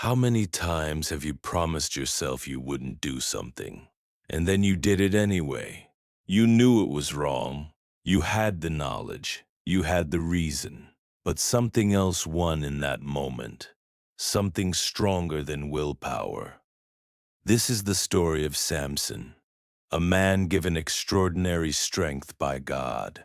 How many times have you promised yourself you wouldn't do something, and then you did it anyway? You knew it was wrong. You had the knowledge. You had the reason. But something else won in that moment. Something stronger than willpower. This is the story of Samson, a man given extraordinary strength by God.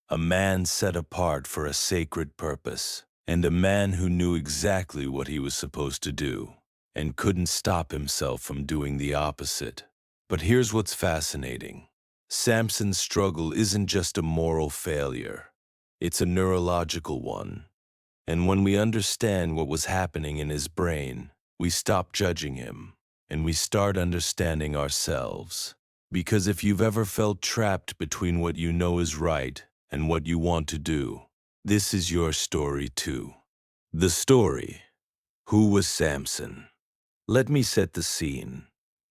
A man set apart for a sacred purpose, and a man who knew exactly what he was supposed to do, and couldn't stop himself from doing the opposite. But here's what's fascinating. Samson's struggle isn't just a moral failure, it's a neurological one. And when we understand what was happening in his brain, we stop judging him, and we start understanding ourselves. Because if you've ever felt trapped between what you know is right and what you want to do, this is your story too. The story. Who was Samson? Let me set the scene.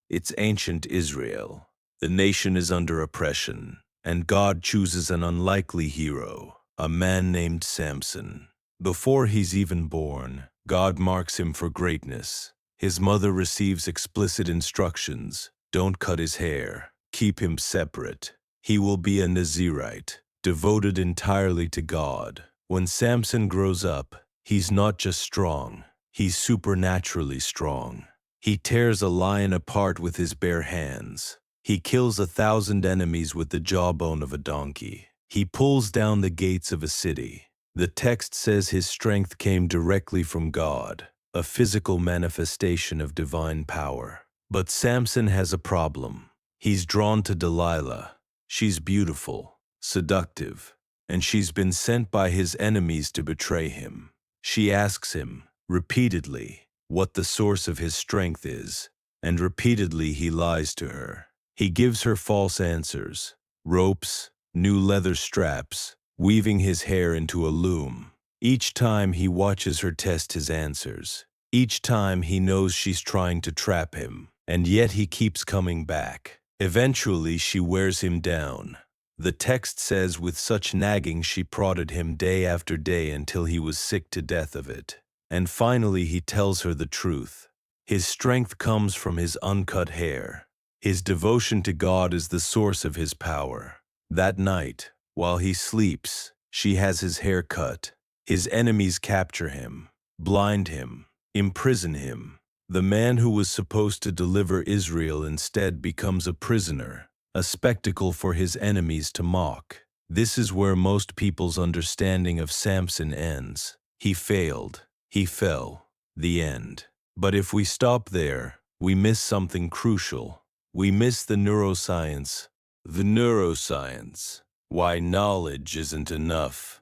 It's ancient Israel. The nation is under oppression, and God chooses an unlikely hero, a man named Samson. Before he's even born, God marks him for greatness. His mother receives explicit instructions: don't cut his hair, keep him separate. He will be a Nazirite, devoted entirely to God. When Samson grows up, he's not just strong, he's supernaturally strong. He tears a lion apart with his bare hands. He kills 1,000 enemies with the jawbone of a donkey. He pulls down the gates of a city. The text says his strength came directly from God, a physical manifestation of divine power. But Samson has a problem. He's drawn to Delilah. She's beautiful, seductive, and she's been sent by his enemies to betray him. She asks him, repeatedly, what the source of his strength is, and repeatedly he lies to her. He gives her false answers: ropes, new leather straps, weaving his hair into a loom. Each time he watches her test his answers. Each time he knows she's trying to trap him, and yet he keeps coming back. Eventually she wears him down. The text says with such nagging she prodded him day after day until he was sick to death of it. And finally he tells her the truth. His strength comes from his uncut hair. His devotion to God is the source of his power. That night, while he sleeps, she has his hair cut. His enemies capture him, blind him, imprison him. The man who was supposed to deliver Israel instead becomes a prisoner, a spectacle for his enemies to mock. This is where most people's understanding of Samson ends. He failed. He fell. The end. But if we stop there, we miss something crucial. We miss the neuroscience. The neuroscience. Why knowledge isn't enough.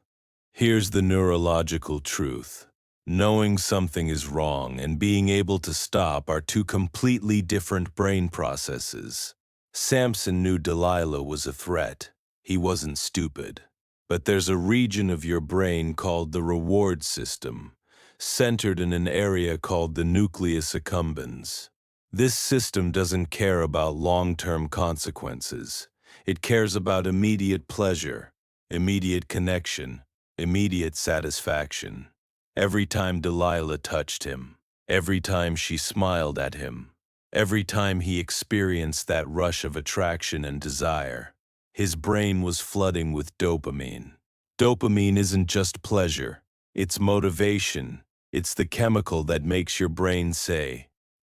Here's the neurological truth. Knowing something is wrong and being able to stop are two completely different brain processes. Samson knew Delilah was a threat. He wasn't stupid. But there's a region of your brain called the reward system, centered in an area called the nucleus accumbens. This system doesn't care about long-term consequences. It cares about immediate pleasure, immediate connection, immediate satisfaction. Every time Delilah touched him, every time she smiled at him, every time he experienced that rush of attraction and desire, his brain was flooding with dopamine. Dopamine isn't just pleasure, it's motivation. It's the chemical that makes your brain say,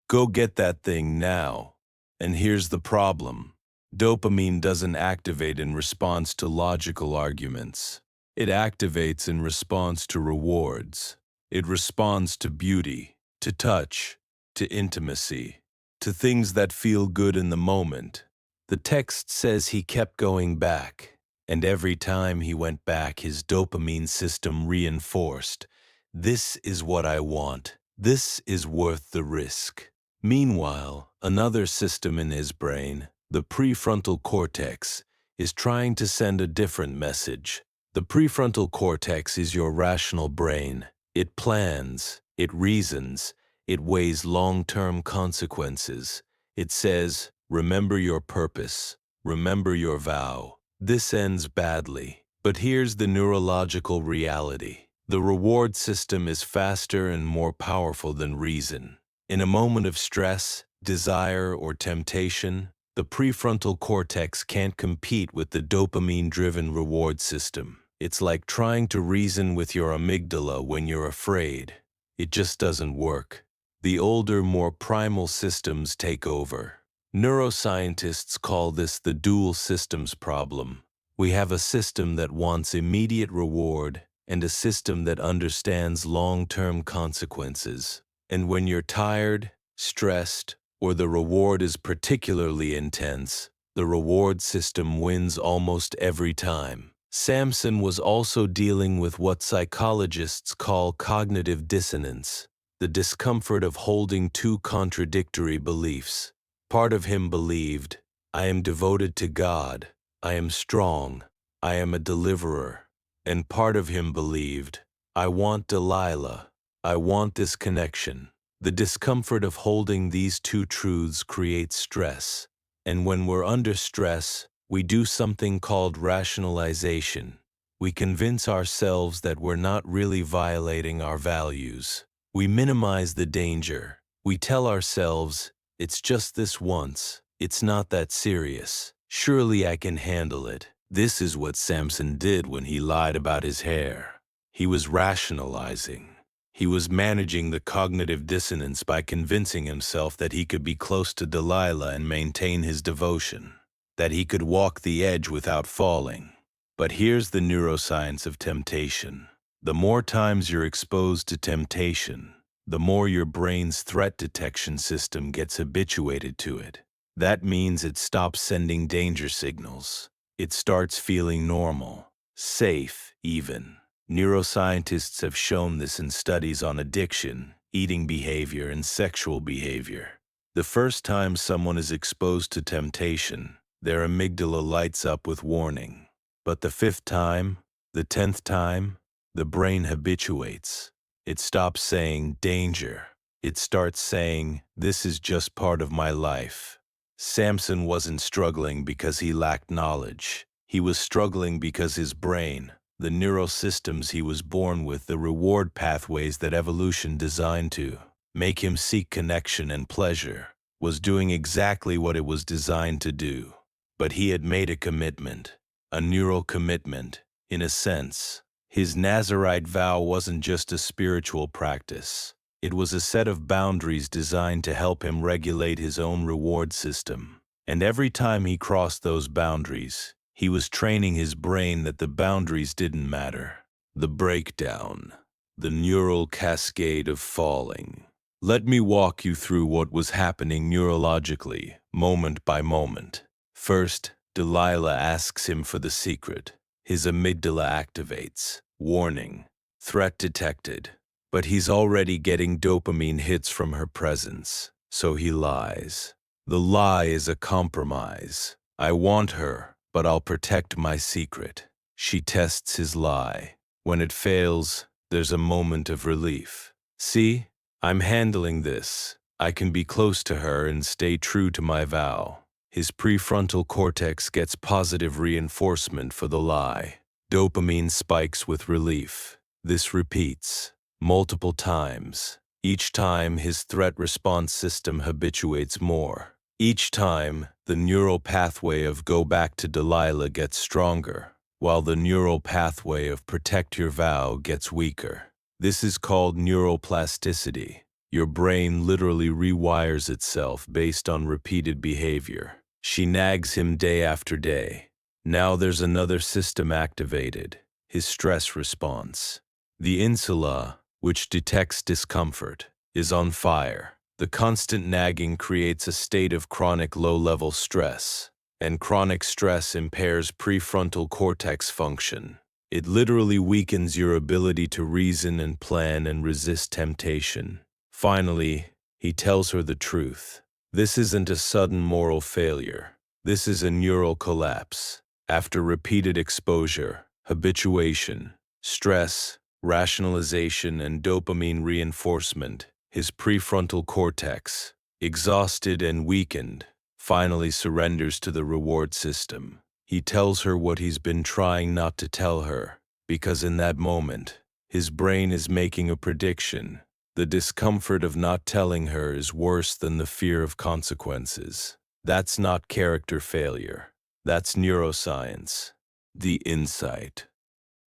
go get that thing now. And here's the problem. Dopamine doesn't activate in response to logical arguments. It activates in response to rewards. It responds to beauty, to touch, to intimacy, to things that feel good in the moment. The text says he kept going back, and every time he went back, his dopamine system reinforced. This is what I want. This is worth the risk. Meanwhile, another system in his brain, the prefrontal cortex, is trying to send a different message. The prefrontal cortex is your rational brain. It plans, it reasons, it weighs long-term consequences. It says, remember your purpose, remember your vow. This ends badly. But here's the neurological reality. The reward system is faster and more powerful than reason. In a moment of stress, desire, or temptation, the prefrontal cortex can't compete with the dopamine-driven reward system. It's like trying to reason with your amygdala when you're afraid. It just doesn't work. The older, more primal systems take over. Neuroscientists call this the dual systems problem. We have a system that wants immediate reward and a system that understands long-term consequences. And when you're tired, stressed, or the reward is particularly intense, the reward system wins almost every time. Samson was also dealing with what psychologists call cognitive dissonance, the discomfort of holding two contradictory beliefs. Part of him believed, I am devoted to God, I am strong, I am a deliverer. And part of him believed, I want Delilah, I want this connection. The discomfort of holding these two truths creates stress. And when we're under stress, we do something called rationalization. We convince ourselves that we're not really violating our values. We minimize the danger. We tell ourselves, it's just this once. It's not that serious. Surely I can handle it. This is what Samson did when he lied about his hair. He was rationalizing. He was managing the cognitive dissonance by convincing himself that he could be close to Delilah and maintain his devotion, that he could walk the edge without falling. But here's the neuroscience of temptation. The more times you're exposed to temptation, the more your brain's threat detection system gets habituated to it. That means it stops sending danger signals. It starts feeling normal, safe even. Neuroscientists have shown this in studies on addiction, eating behavior, and sexual behavior. The first time someone is exposed to temptation, their amygdala lights up with warning. But the 5th time, the 10th time, the brain habituates. It stops saying danger. It starts saying, this is just part of my life. Samson wasn't struggling because he lacked knowledge. He was struggling because his brain, the neural systems he was born with, the reward pathways that evolution designed to make him seek connection and pleasure, was doing exactly what it was designed to do. But he had made a commitment, a neural commitment, in a sense. His Nazirite vow wasn't just a spiritual practice. It was a set of boundaries designed to help him regulate his own reward system. And every time he crossed those boundaries, he was training his brain that the boundaries didn't matter. The breakdown, the neural cascade of falling. Let me walk you through what was happening neurologically, moment by moment. First, Delilah asks him for the secret. His amygdala activates. Warning. Threat detected. But he's already getting dopamine hits from her presence, so he lies. The lie is a compromise. I want her, but I'll protect my secret. She tests his lie. When it fails, there's a moment of relief. See, I'm handling this. I can be close to her and stay true to my vow. His prefrontal cortex gets positive reinforcement for the lie. Dopamine spikes with relief. This repeats multiple times. Each time, his threat response system habituates more. Each time, the neural pathway of go back to Delilah gets stronger, while the neural pathway of protect your vow gets weaker. This is called neuroplasticity. Your brain literally rewires itself based on repeated behavior. She nags him day after day. Now there's another system activated, his stress response. The insula, which detects discomfort, is on fire. The constant nagging creates a state of chronic low-level stress, and chronic stress impairs prefrontal cortex function. It literally weakens your ability to reason and plan and resist temptation. Finally, he tells her the truth. This isn't a sudden moral failure. This is a neural collapse. After repeated exposure, habituation, stress, rationalization, and dopamine reinforcement, his prefrontal cortex, exhausted and weakened, finally surrenders to the reward system. He tells her what he's been trying not to tell her, because in that moment, His brain is making a prediction. The discomfort of not telling her is worse than the fear of consequences. That's not character failure. That's neuroscience. The insight.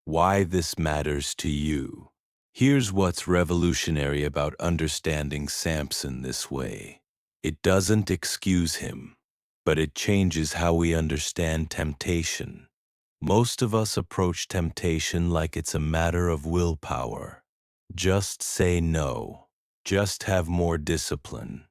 Why this matters to you. Here's what's revolutionary about understanding Samson this way. It doesn't excuse him, but it changes how we understand temptation. Most of us approach temptation like it's a matter of willpower. Just say no. Just have more discipline.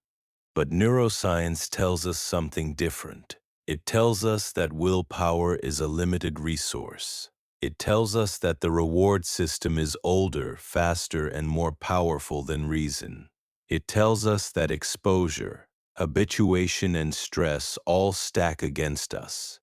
But neuroscience tells us something different. It tells us that willpower is a limited resource. It tells us that the reward system is older, faster, and more powerful than reason. It tells us that exposure, habituation, and stress all stack against us,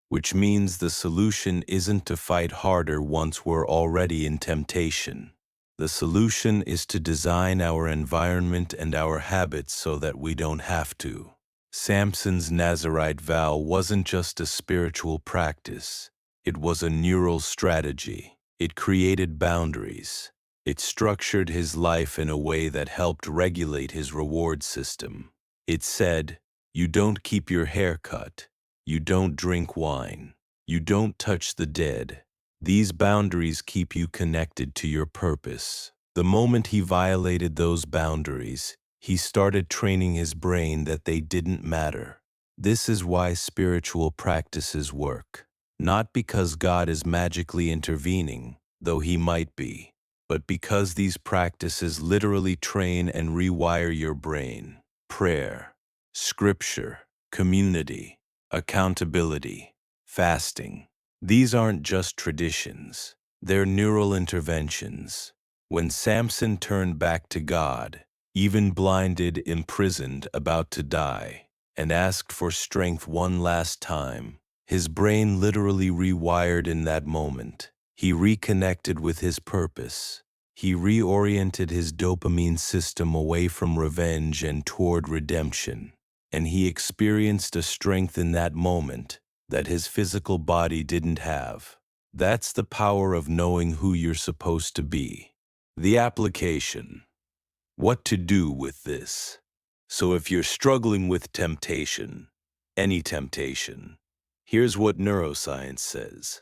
which means the solution isn't to fight harder once we're already in temptation. The solution is to design our environment and our habits so that we don't have to. Samson's Nazirite vow wasn't just a spiritual practice. It was a neural strategy. It created boundaries. It structured his life in a way that helped regulate his reward system. It said, "You don't keep your hair cut. You don't drink wine. You don't touch the dead." These boundaries keep you connected to your purpose. The moment he violated those boundaries, he started training his brain that they didn't matter. This is why spiritual practices work. Not because God is magically intervening, though he might be, but because these practices literally train and rewire your brain. Prayer, scripture, community, accountability, fasting. These aren't just traditions, they're neural interventions. When Samson turned back to God, even blinded, imprisoned, about to die, and asked for strength one last time, his brain literally rewired in that moment. He reconnected with his purpose. He reoriented his dopamine system away from revenge and toward redemption. And he experienced a strength in that moment that his physical body didn't have. That's the power of knowing who you're supposed to be. The application. What to do with this? So if you're struggling with temptation, any temptation, here's what neuroscience says.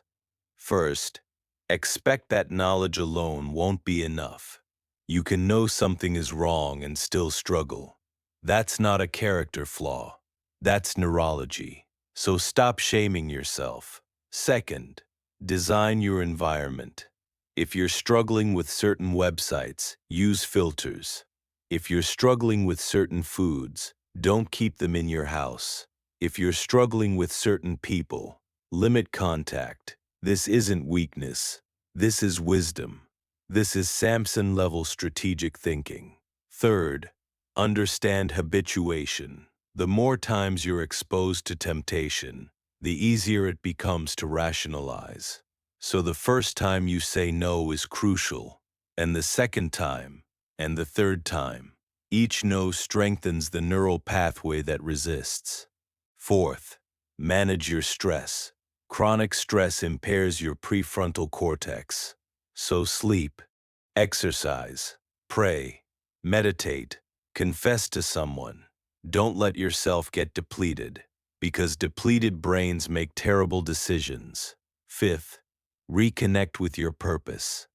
First, expect that knowledge alone won't be enough. You can know something is wrong and still struggle. That's not a character flaw. That's neurology. So stop shaming yourself. Second, design your environment. If you're struggling with certain websites, use filters. If you're struggling with certain foods, don't keep them in your house. If you're struggling with certain people, limit contact. This isn't weakness. This is wisdom. This is Samson-level strategic thinking. Third, understand habituation. The more times you're exposed to temptation, the easier it becomes to rationalize. So the first time you say no is crucial, and the second time, and the third time. Each no strengthens the neural pathway that resists. Fourth, manage your stress. Chronic stress impairs your prefrontal cortex. So sleep, exercise, pray, meditate, confess to someone. Don't let yourself get depleted, because depleted brains make terrible decisions. Fifth, reconnect with your purpose.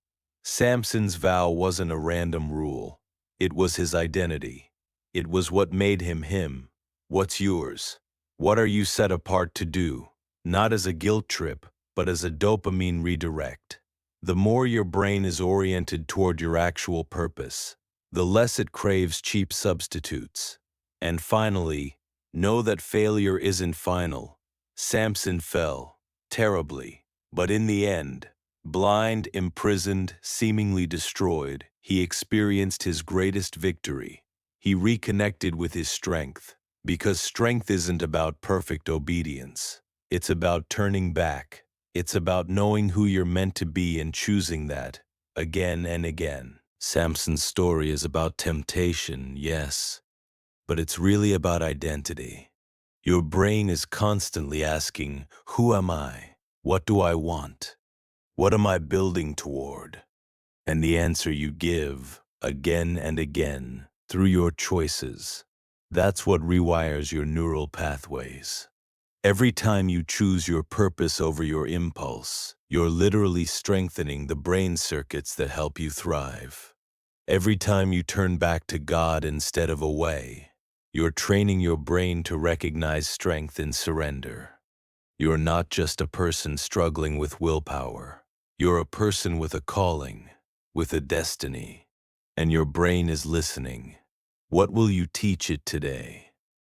Samson's vow wasn't a random rule. It was his identity. It was what made him him. What's yours? What are you set apart to do? Not as a guilt trip, but as a dopamine redirect. The more your brain is oriented toward your actual purpose, the less it craves cheap substitutes. And finally, know that failure isn't final. Samson fell, terribly, but in the end, blind, imprisoned, seemingly destroyed, he experienced his greatest victory. He reconnected with his strength, because strength isn't about perfect obedience. It's about turning back. It's about knowing who you're meant to be and choosing that, again and again. Samson's story is about temptation, yes, but it's really about identity. Your brain is constantly asking, who am I? What do I want? What am I building toward? and the answer you give again and again through your choices. That's what rewires your neural pathways. Every time you choose your purpose over your impulse, you're literally strengthening the brain circuits that help you thrive. Every time you turn back to God instead of away, you're training your brain to recognize strength in surrender. You're not just a person struggling with willpower. You're a person with a calling, with a destiny, and your brain is listening. What will you teach it today?